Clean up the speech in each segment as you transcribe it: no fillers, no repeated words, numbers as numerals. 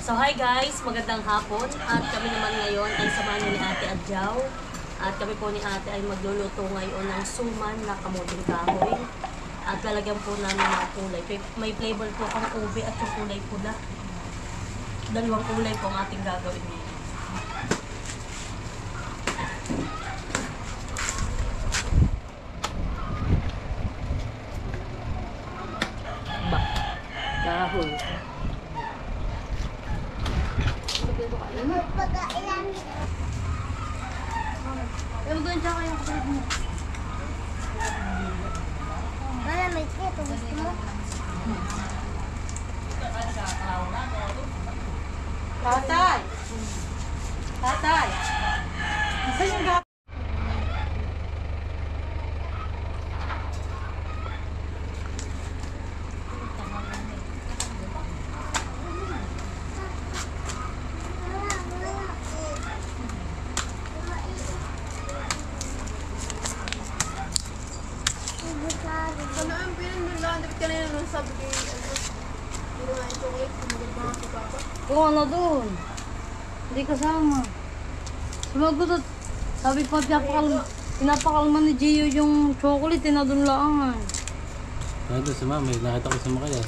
So hi guys, magandang hapon at kami naman ngayon ay samahan ni Ate Adjaw at kami po ni Ate ay magluluto ngayon ng suman na kamuting kahoy at lalagyan po namin ng kulay. May flavor po kang ube at yung kulay pula. Dalawang kulay po ang ating gagawin ngayon. Kahoy. Yung doon siya kayong kapatid mo. Wala, may ito. Gusto mo? Tatay! Tatay! Saan yung gato? Ano ang pinag-nandang kanina nung sabi kayo, hindi naman yung chocolate, kumagod mga si Papa. Oo, ano doon? Hindi kasama. Sumagot at sabi pa pinapakalman ni Gio yung chocolate, tinadun lang. Nandun si Mama, nakita ko si Makaya.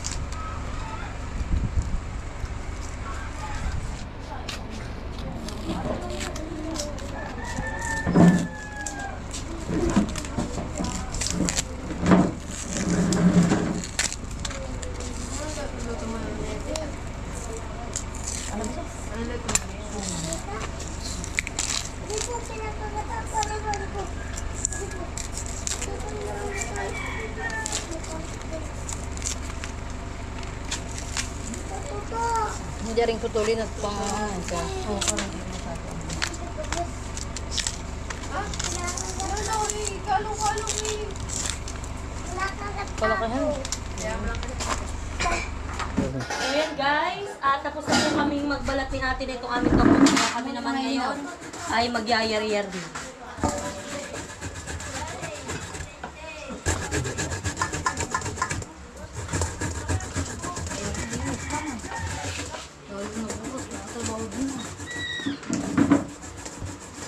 Hindi rin putulin at pangahan siya. Oo, parang hindi masyado. Wala ko eh, kalong-kalong eh. Palakahan. Ayan guys, tapos na po kaming magbalat ni ate na itong aming kamuti. Kami naman ngayon ay magyayari-yar din.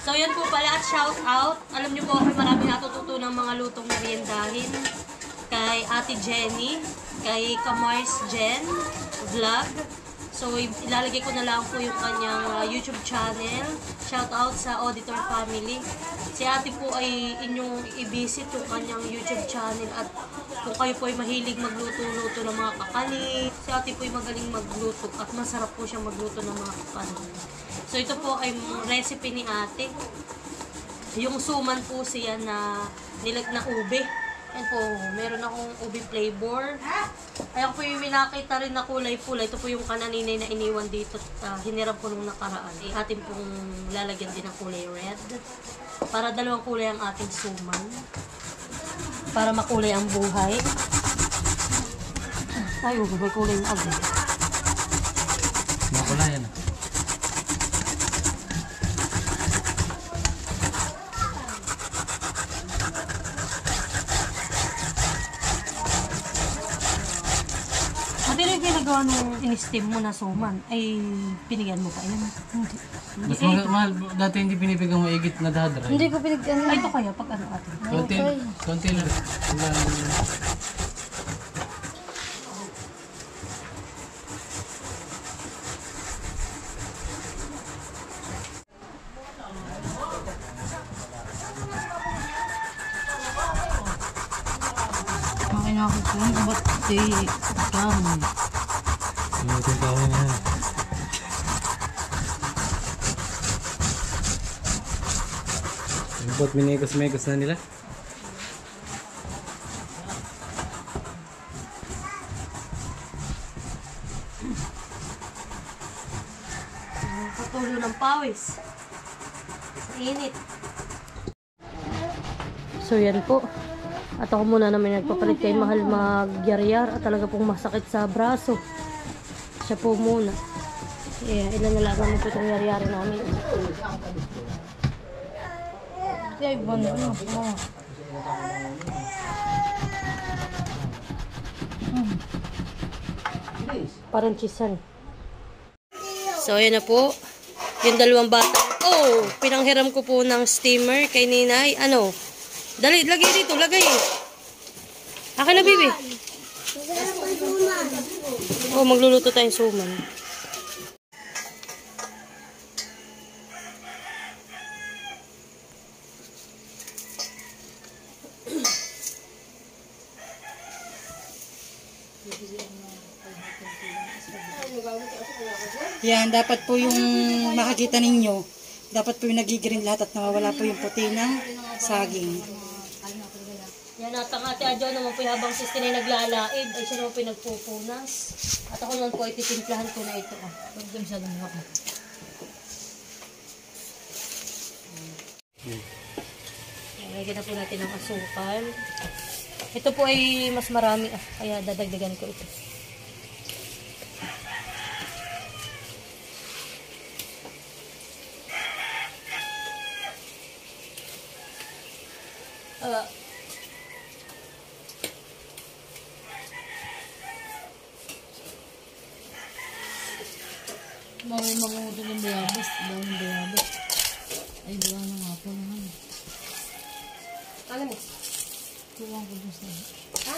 So yun po pala at shout out. Alam niyo po ako marami natututunan ng mga lutong meriendahin. Kay Ate Jenny, kay Kamars Jen Vlog. So ilalagay ko na lang po yung kanyang YouTube channel. Shout out sa Auditor Family. Si Ate po ay inyong i-visit yung kanyang YouTube channel at kung kayo po ay mahilig magluto-luto ng mga kakali, si Ate po ay magaling magluto at masarap po siyang magluto ng mga kakali. So ito po ay recipe ni Ate. Yung suman po siya na nilag na ube. Yan po, meron akong ube flavor. Ayan po yung minakita rin na kulay pula. Ito po yung kananinay na iniwan dito. Hiniram po nung nakaraan. Atin pong lalagyan din ng kulay red. Para dalawang kulay ang ating suman. Para makulay ang buhay. Ay, may kulay na agad. Makula yan. Pero yung ginagawa nung in-steam mo na suman, ay binigyan mo pa yun? Mas mahal, dati hindi pinipigang maigit na dadra. Hindi ko pinag-ano. Ay, ito kaya pag ano ate? Konti lang. Makin ako po yung ba't di kahoy. Kamuting kahoy na yan. Ba't minigos-megos na nila? Patulo ng pawis. Sa init. So yan po. At ako muna namin nagpapalit kay Mahal magyar-yar at talaga pong masakit sa braso. Siya po muna. Yeah, ilan na lang namin po itong yar-yari namin. Ay, banda mo. Parang chisan. So, ayan na po. Yung dalawang bata. Oh, pinanghiram ko po ng steamer kay Ninay. Ano? Dali, lagay dito, lagay. Akin na, bibi. Oh, magluluto tayong suman. Yan, dapat po yung makikita ninyo, dapat po yung nagigiring lahat at nawawala po yung puti ng saging. Yan at ang ate Adjo naman po habang sis Tinay naglalaib ay siya naman po yung nagpupunas. At ako naman po ay titimplahan ko na ito. Huwag dun siya lumaka. Lagyan na po natin ng asukal. Ito po ay mas marami. Kaya dadagdagan ko ito. Mga mangudol ng bayabas. Dahil ng bayabas. Ay, buwan na nga po naman. Ano mo? Tuwang ko dun sa... Ha?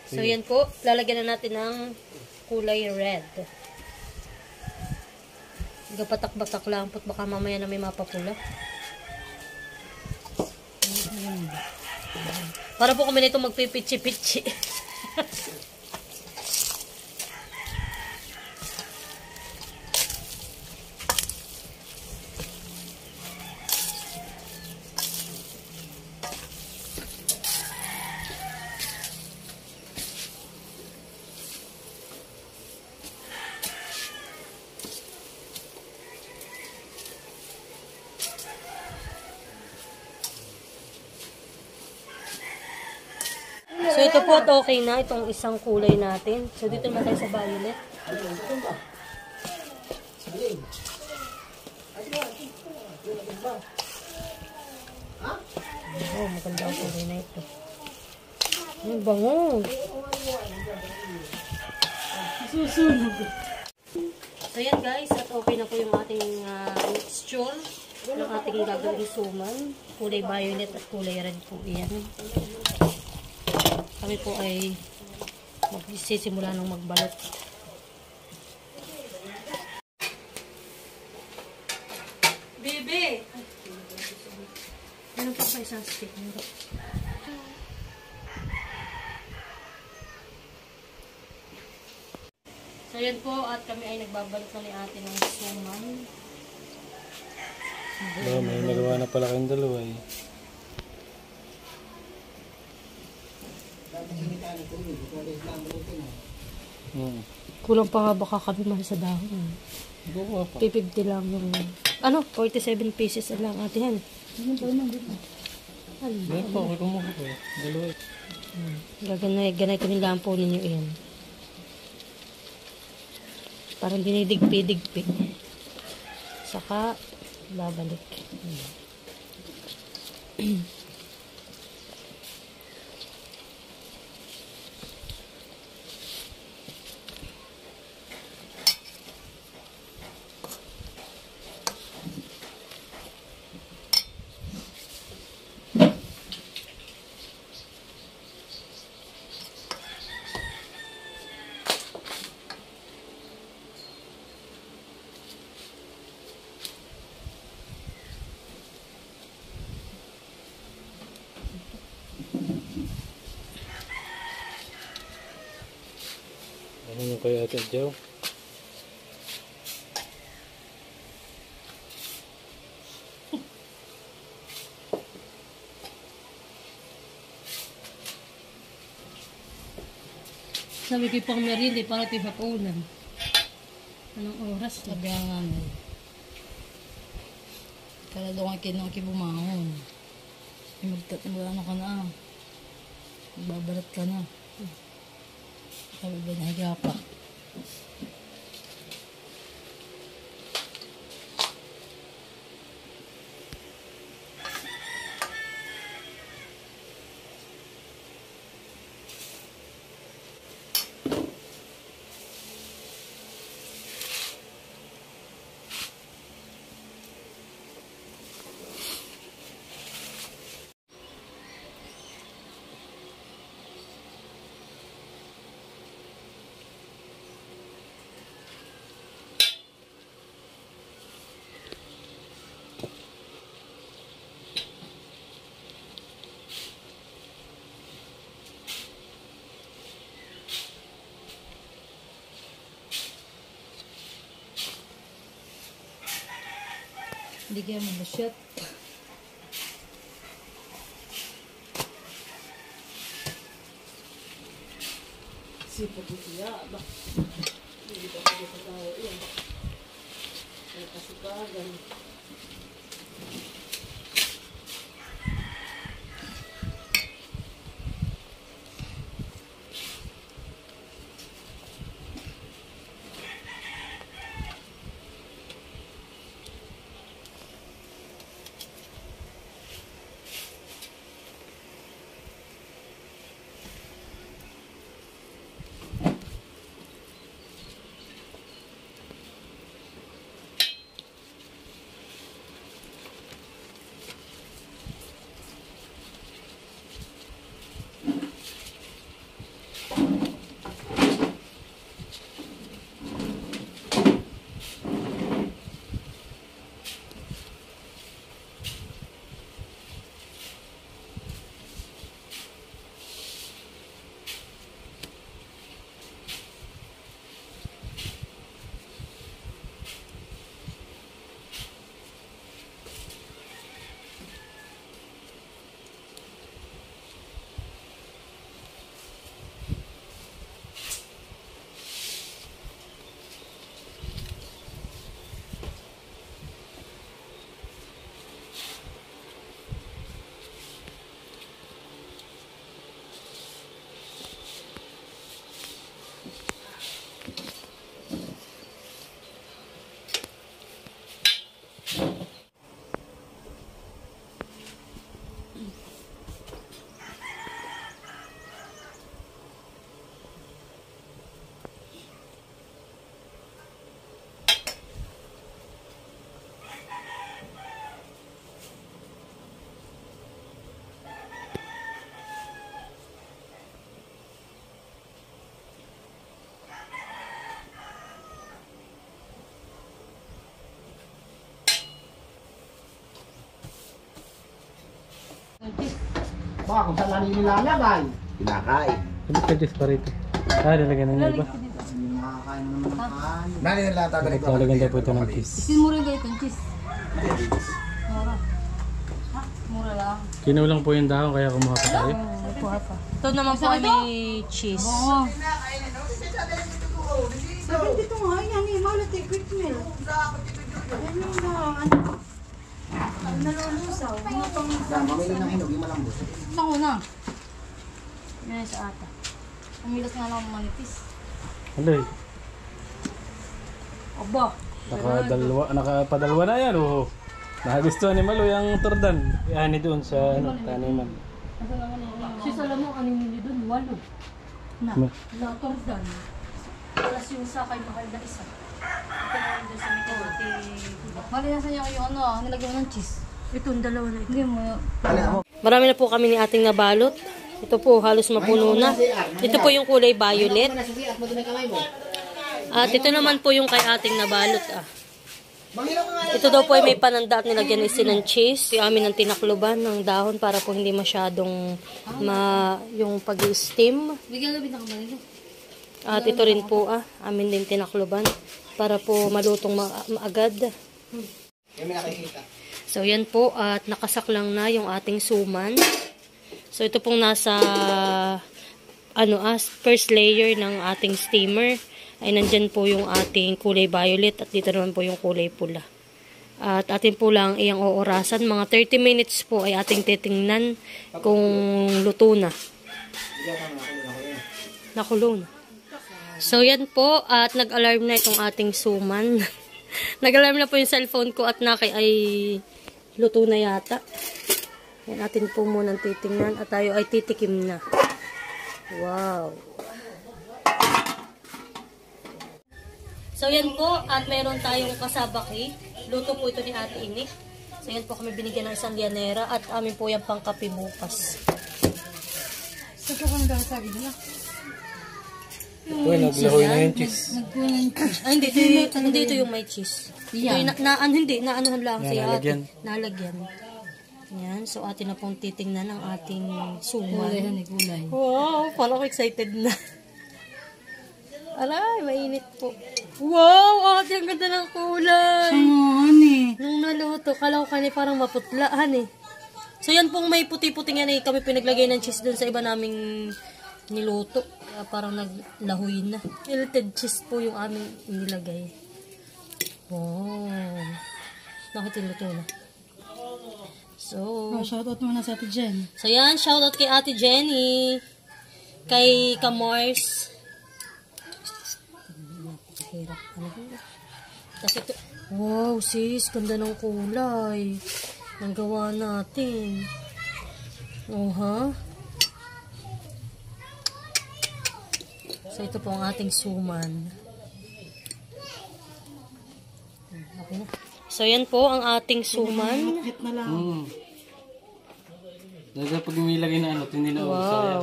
So yan po, lalagyan na natin ng kulay red. Gapatak-batak lang po, baka mamaya na may mapapula. Para po kami nito magpipitsi-pitsi. So ito po at okay na itong isang kulay natin. So dito naman tayo sa violet. Oh, maganda ang kulay na ito. Ang bango. Susunog. So yan guys, at okay na po yung ating mixture ng ating gagawing suman. Kulay violet at kulay red po yan. Kami po ay magsisimula ng magbalot. Bebe! Meron pa pa isang stick. So yan po at kami ay nagbabalot na ni ate ng suman. May nagawa na pala kayong dalawa eh. Kulang pa nga baka kami mahal sa dahon. Gawa pa. 50 lang yung... Ano? 47 pieces na lang ate yan. Meron pa, okay kumuha ko. Dalawa eh. Ganay ko nilang po ninyo yan. Parang dinidigpi-digpi. Saka babalik. Ano yung kay Ate Adjo? Sabi ko pang merienda para tayo hapunan. Anong oras? Sabi nga namin. Kala doon kay kinong kibumangon. Ano ka na. Magbabalat ka na. Sabi ba nahiga pa. Hindi kaya mabusyot. Baka kung saan namin nilalagay. Pinakain. Hindi ka Diyos pa rito. Lalagyan na iba. Hindi makakain naman ng kain. Nani nila tatalik ko. Lalagyan daw po ito ng cheese. Isin mura yung ganitong cheese. Mura. Ha? Mura lang. Kinulang po yung dahon kaya kumuha pa tayo. Kuha pa. Ito naman po ay may cheese. Oo. Sabi dito nga, yan eh, malat eh, quick meal. Yan yung nalulusaw. Mga pang Mamili ng hinog, yung malambot. Ako na. Yan sa ata. Umilas nga lang manipis. Alay. Aba. Nakapadalwa na yan. Oh. Nakagustuhan ni Malo yung turdan. Ani doon sa taniman. Sis, alam mo, ano nili doon? 8. Na. Latordan. Plus yung sakay mahal na isa. Ito naman doon sa may kamati. Mali nasa niya yung ano, nilagyan mo ng cheese. Itong dalawa na ito. Hindi mo. Marami na po kami ni ating nabalot. Ito po, halos mapuno na. Ito po yung kulay violet. At ito naman po yung kay ating nabalot. Ito daw po ay may pananda at nilagyan isin ng cheese. Yung amin ng tinakluban ng dahon para po hindi masyadong yung pag-steam. Bigyan gabi na kamalilo. At ito rin po, amin din tinakluban para po malutong maagad. Yung may nakikita. So, yan po. At nakasaklang na yung ating suman. So, ito pong nasa first layer ng ating steamer. Ay nandyan po yung ating kulay violet at dito naman po yung kulay pula. At atin po lang iyang oorasan. Mga 30 minutes po ay ating titingnan kung luto na. Nakulo na. So, yan po. At nag-alarm na itong ating suman. Nag-alarm na po yung cellphone ko at ay luto na yata. Yan, atin po munang titingnan at tayo ay titikim na. Wow! So, yan po. At meron tayong kasabaki. Luto po ito ni Ate Inik. So, yan po kami binigyan ng isang lianera at amin po yung pangkape bukas. Saan ka nang sabi nila? Uy, naglahoy na yung cheese. Ay, hindi ito yung may cheese. Yan. Ito yung hindi, naanuhan lang Yan, siya. nalagyan. Nalagyan. Yan, so atin na pong titingnan ang ating suman. Gulay. Wow, parang excited na. Aray, mainit po. Wow, ate, ang ganda ng kulay. Saan eh? Nung naluto, kala ko kanina parang maputlaan eh. So yan pong may puti-puting yan eh. Kami pinaglagay ng cheese dun sa iba naming niluto. Kaya parang naglahoy na. Melted cheese po yung aming inilagay. Wow. Nakitiluto na. So, Shoutout muna sa Ate Jen. so yan, shoutout kay Ate Jenny. Kay Kamars. Hirap. Tapos ito, wow sis, ganda ng kulay. Ang gawa natin. Oh ha? So ito po ang ating suman. Okay na. So yan po ang ating suman. Hit na lang. Dahil pag umilagay na ano, tinilaw. Wow.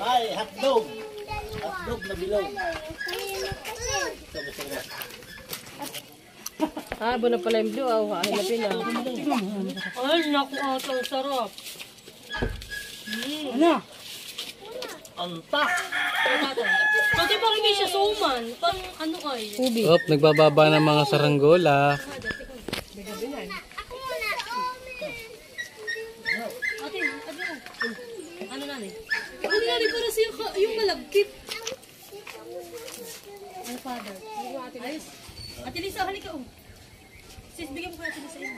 Ay, hotdog. Hotdog na bilog. Ah, na pala yung blue. Ay, lapin na. Ay, naku, ito. Sarap. Ano? Antak. So, di ba hindi siya suman? Pang ano ay? Ubi. Op, nagbababa ng mga saranggola. Ate, ano na rin? Ano na rin para siya yung malagkit? Ano, father? Ayos. Ate Lisa, halika oh. Sis, bigyan mo ko natin sa inyo.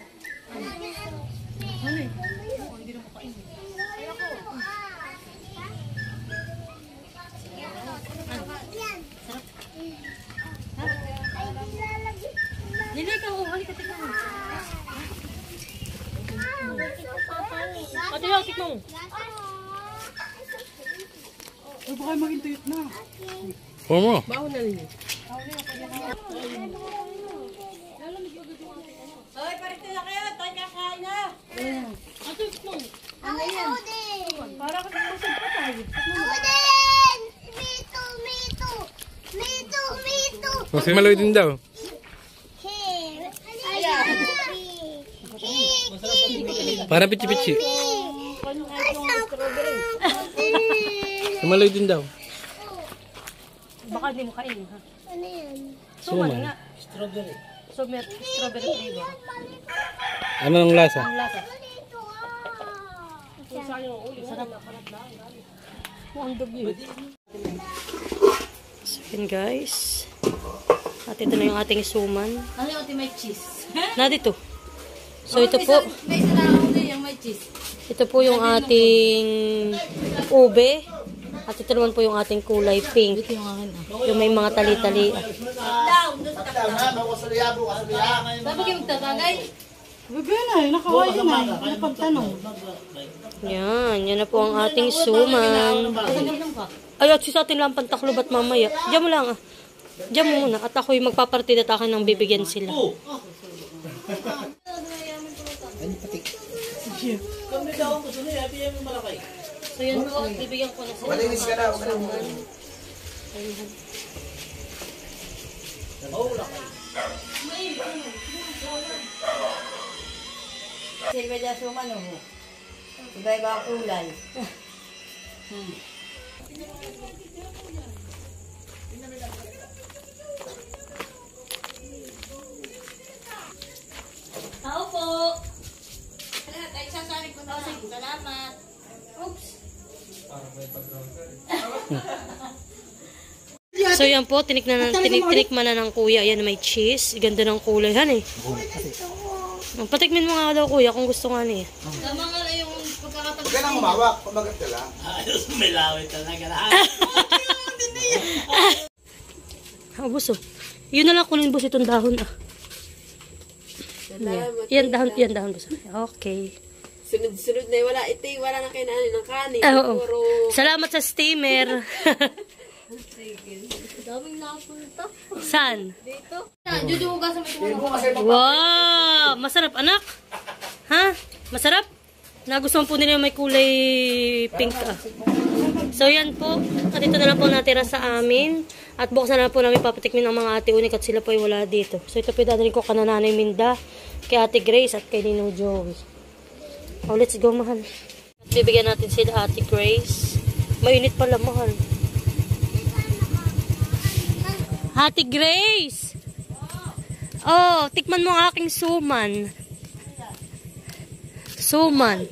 Ano eh? Oo, hindi na makain. Nilay ka, oh, halika, tignan mo. Ate, halika mo. Ay, baka maging tuyot na. Mo. Baon na rin. Hoy, parito na kayo. Tayo kakain na. Ate, mo. Para ka na kusog pa tayo. Kasi maloy din daw. Para pichi-pichi. Maloy din daw. Baka hindi mo kainin, ha? Ano yan? Suman nga. Strawberry. Strawberry flavor. Ano ang lasa? Ang lasa. Sarap. Mukhang dugli. So yun guys. At ito na yung ating suman. Ano yung ultimate cheese? Na dito. So ito po. May isa lang ako din yung may cheese. Ito po yung ating ube. At ito naman po yung ating kulay pink. Ito yung akin. Yung may mga tali-tali. Dapat yung magtatagay? Bebe na eh, nakaway na eh. Napagtanong. Yan. Yan na po ang ating suman. Ay, at sa atin lang pantaklo ba't mamaya? Diyan mo lang ah. Diyan mo muna. At ako'y magpapartid at akin nang bibigyan sila. So yan po, bibigyan ko na sila. Malinis ka na, huwag ka na. Suman. Silva dyan suman o. Iba-iba ang kulay. Tao po! Ay, sasabi ko na. Salamat. Oops! So yan po, tinikman na ng kuya. Yan may cheese. Ganda ng kulay. Han eh. Patikmin mo nga daw kuya kung gusto nga niya. Tama nga na yung pagkakatabi. Huwag ka nang humawak, kumagat ka lang. Boss oh. Yun na lang kunin boss itong dahon ah. Yan dahon boss. Okay. Sunod-sunod na wala. Ito wala na kailangan ng kanin. Oo. Puro... Salamat sa steamer. Daming nakapunta. Saan? Dito. Jujuga sa may tumulong. Wow! Masarap anak? Ha? Masarap? Nagustuhan po nila yung may kulay pink ah. So yan po. At ito na lang po natira sa amin. At buksan na po namin papatikmin ang mga ate unik at sila po ay wala dito. So ito po dadalhin ko kana Nanay Minda, kay Ate Grace at kay Ninong Joey. Oh, let's go mahal. Bibigyan natin sila Ate Grace. Mainit pala, mahal. Ate Grace! Oh, tikman mo ang aking suman. Suman.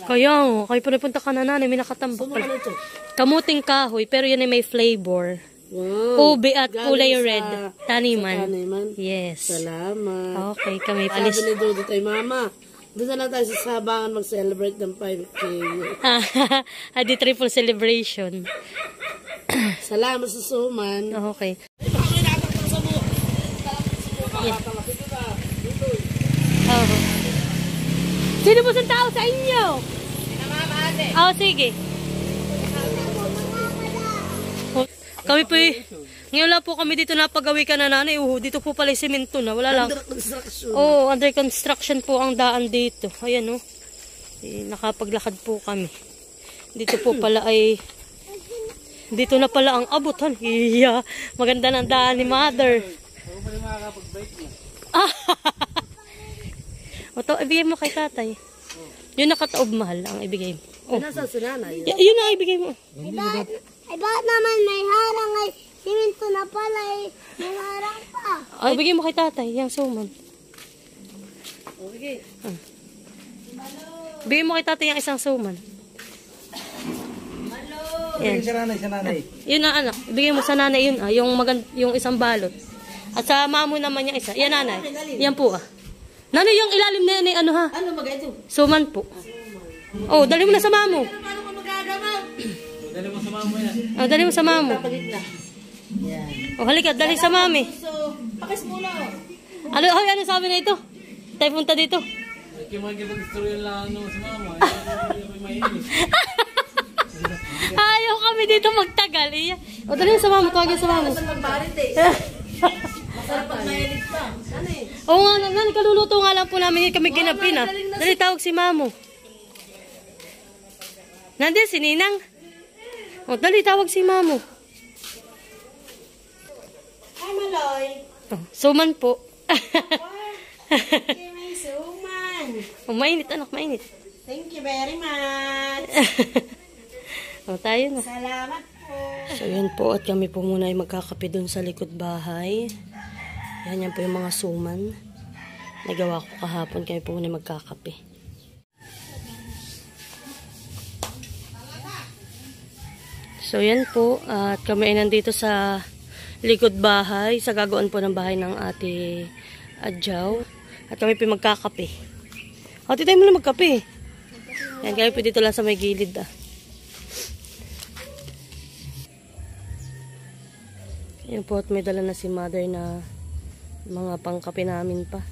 Kaya, kayo pa napunta ka na nanay, may nakatambak pala. Kamuting kahoy, pero yan ay may flavor. Wow. Ube at kulay Galing sa red. Taniman. Taniman. Yes. Salamat. Okay, kami Sabi alis. ni Dodo tayo, Mama, doon na lang tayo sa Sabangan mag-celebrate ng 5K. Adi triple celebration. Salamat sa suman. Okay. Yeah. Oh. Sino po sa tao sa inyo? Oh, sige. Kami po ngayon lang po kami dito napagawi ka na nanay. Dito po pala yung semento na. Wala lang. Under construction. Oh, under construction po ang daan dito. Ayan, oh. Nakapaglakad po kami. Dito po pala ay dito na pala ang abutan. Iya, maganda ng daan ni Mother. O to, ibigay mo kay tatay. Yung nakataob mahal ang ibigay mo. Oh. Nasaan si nanay? Yun ang ibigay mo. Ay, bakit naman may harang ay siminto na pala eh. May harang pa. Ay, ibigay mo kay tatay. Yung suman. Okay. Ibigay mo kay tatay yung isang suman. Yan. Sa nanay. Yun na anak. Ibigay mo sa nanay yun yung yung isang balot. At sa mamo naman yung isa. Yan nanay. Yan po Nanay yung ilalim na yan ano ha? Ano mag-ito? Suman po. Oh, dali mo na sa mamo. Paano ko magagamot? Dali mo sa mamo yan. Oh, dali mo sa mamo. Papalit na. Yan. Oh, halika, dali sa mami. So, pakis muna. Ano sabi na ito? Tayo punta dito. Kipag-istorya lang sa mama. Ayaw kami dito magtagal. O, dali mo sa mamo. Tawagin sa mamo. Magbarit eh. Masarap pag mayalig pa. Ano eh? Oo nga, nanay, kaluluto nga lang po namin kami ginabi na. Dali tawag si mamo. Nandiyan si Ninang. O, dali tawag si mamo. Hi, Maloy. Oh, suman po. Okay, may suman. Oh, mainit anak, mainit. Thank you very much. O, tayo na. Salamat po. So, yun po. At kami po muna ay magkakape dun sa likod bahay. Yan po yung mga suman. Nagawa ko kahapon. Kami po muna ay magkakape. So, yan po. At kami ay nandito sa likod bahay. Sa gagawin po ng bahay ng ate Adjaw. At kami po magkakape. Ate, tayo muna magkape. Yan, kami po dito lang sa may gilid Yan po at may dala na si Mother na mga pangkape namin pa.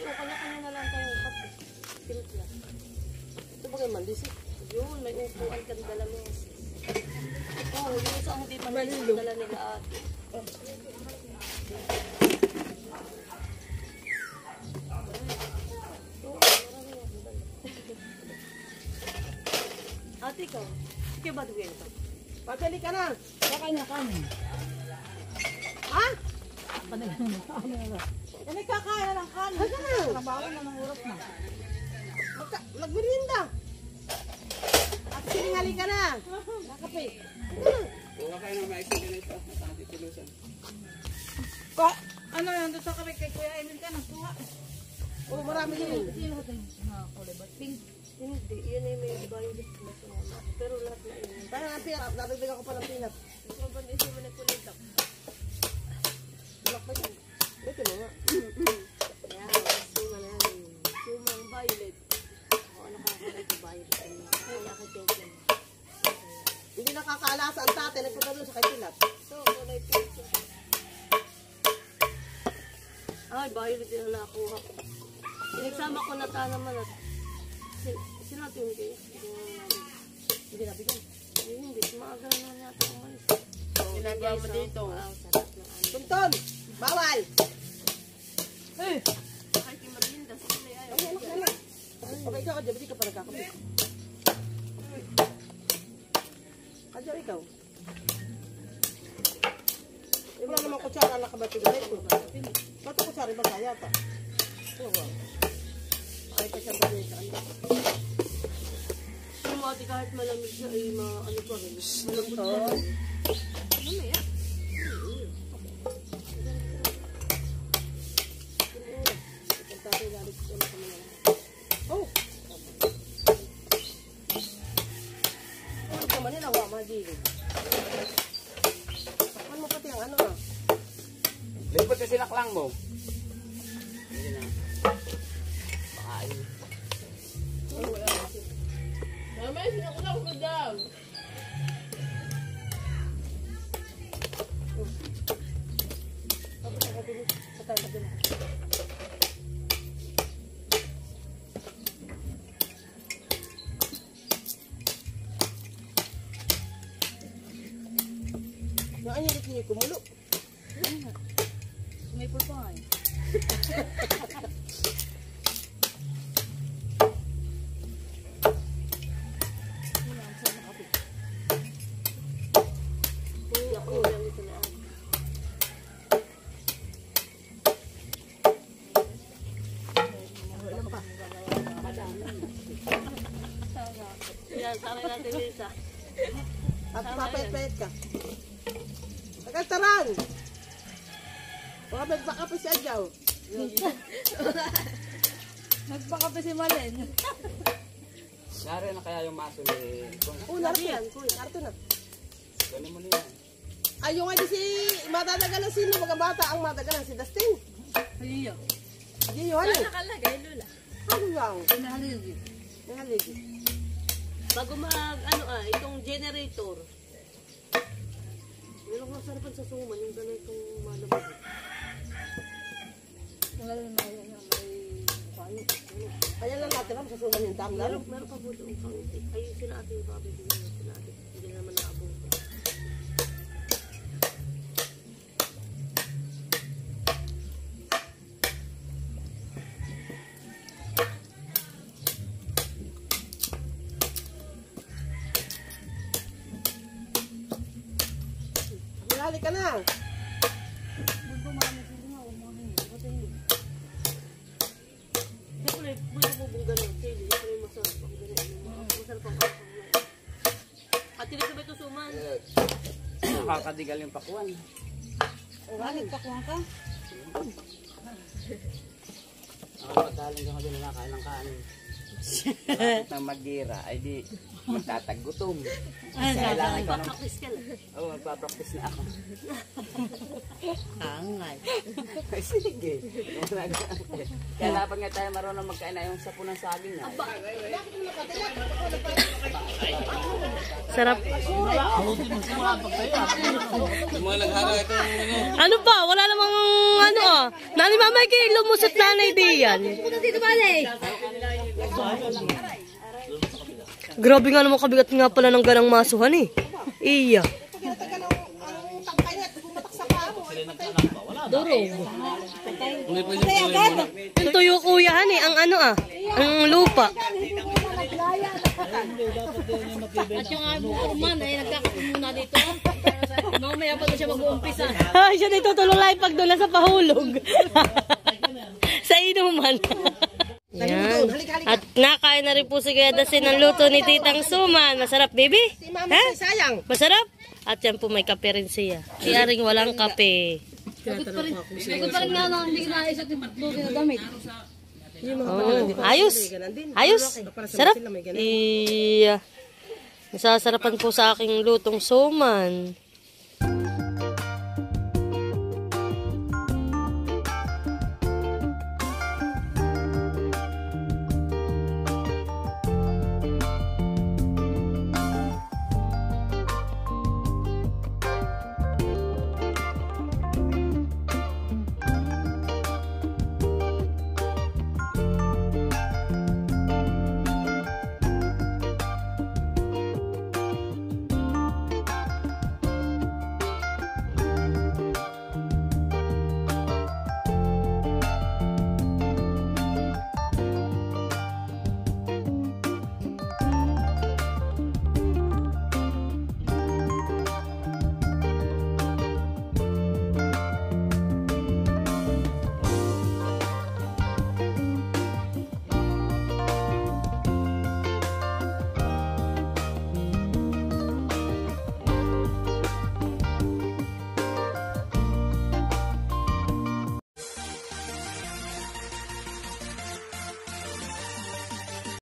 Kanya-kanya na lang tayong kape. Timpla. Ito ba kayo mandisip? Yun, may upuan kang dala mo. Oh, yun sa hindi pa dala nila ate. Ate ikaw, sige ba duwi ito? Pabili ka na. Kakain na kami. Ha? Kami kakain na ng kanin. Haka na. Trabaho na ng oras na. Magmerienda. At siningali ka na. Nakape. Ano yan? Doon sa kami kay Kuya Emil ka nagkuha. Oh, marami yun. Sino ka tayo? Nakakulay ba? Pink. Hindi, yan ay may violet na sumama. Pero lahat na yun. Tayo ng pinap. Nadagdagan ko pa ng pinap. Mabanisip mo na kulit ako. Bulak pa yun. Ito na nga. Yan, suma na yan. Sumang violet. Ako nakakulay ko violet. Ay, nakatiyok yan. Hindi nakakaalasa ang tate. Nagpunta doon sa kay pinap. So, kulay pink. Ay, violet din na nakuha ko. Pinagsama ko na ta naman at sinatin kayo. Hindi nabigyan. Hindi, maaga na yata umalis. Ginagawa mo dito. Wow, sarap ng ano. Tunton! Bawal! Kahit yung merinda, sila ay Okay, anak na lang. Okay, ikaw, di ba di ka pa nagkakape? ikaw. Wala namang kutsara na kabati ganito. Bato kutsara ba kaya pa? Ay, kasi ba rin sa ano? Yung ate kahit malamig siya, ay ano pa rin. Malambot Ito. pa rin. Oh! Ano ka man nila, wama din. Takpan mo pati ang ano ah. Lipot na sinaklang mo. Hindi na. Pakain. Mamaya sinakulang ko daw. Naanyalit niyo kumulo. May pulpang. Yan, sama natin Lisa. At papayat-payat ka. Tagal-taran! Baka magpakape si Adjaw. Nagpakape si Malen. Nari na kaya yung maso ni... Narto yan, kuya. Narto na. Ganin mo na yan. Ay, yung ano si... Matadagalan sino mga bata ang matagalan si Dustin. Ayun. Hindi yun. Ano? Nakalagay, Lula. Ano lang? Nahaligi. Nahaligi. Bago itong generator. Meron ko sarapan sa suman, yung ganitong malamig. Wala na yung may paano. Kaya lang natin lang sa suman yung dam. Meron pa po doon kaunti. Ayun sila ate yung pabibigyan na sila ate. Hindi naman naabot. Hali ka na. Hindi ko lang, buto po bong gano'n. Sige, hindi ko lang masarap ang gano'n. Masarap ang kakang. Ate Lisa ba ito suman? Nakakadigal yung pakuan. Bakit pakuha ka? Ako pagkaling ka din nakakain ng kanin. Malapit ng magira, ay di magtatagutom. Kailangan ko ng... Practice ka lang. Oo, magpapractice na ako. Angay. Ay, sige. Kaya dapat nga tayo marunong magkain na yung sapo ng saging na. Sarap. Ano pa? Wala namang ano ah. Nani mamay kay lumusot nanay diyan. Dito ba Grabe nga naman kabigat nga pala ng ganang masuhan eh. Iya. Durog. Yung tuyo kuyahan eh. Ang ano ah. Ang lupa. At yung urman ay nagkakakumuna dito. Mamaya pa siya mag-uumpisa. Siya dito tululay pag doon sa pahulog. Sa inuman. Yan. At nakain na rin po si Kuya Dasin ng luto ni Titang Suman. Masarap, baby? Si mama si sayang. Masarap? At yan po may kape rin siya. Si Aring walang kape. Sagot pa rin nga na hindi naisot yung bukin na damit. Oh, ayos. Ayos. Sarap. Iya. Nasasarapan po sa aking lutong suman.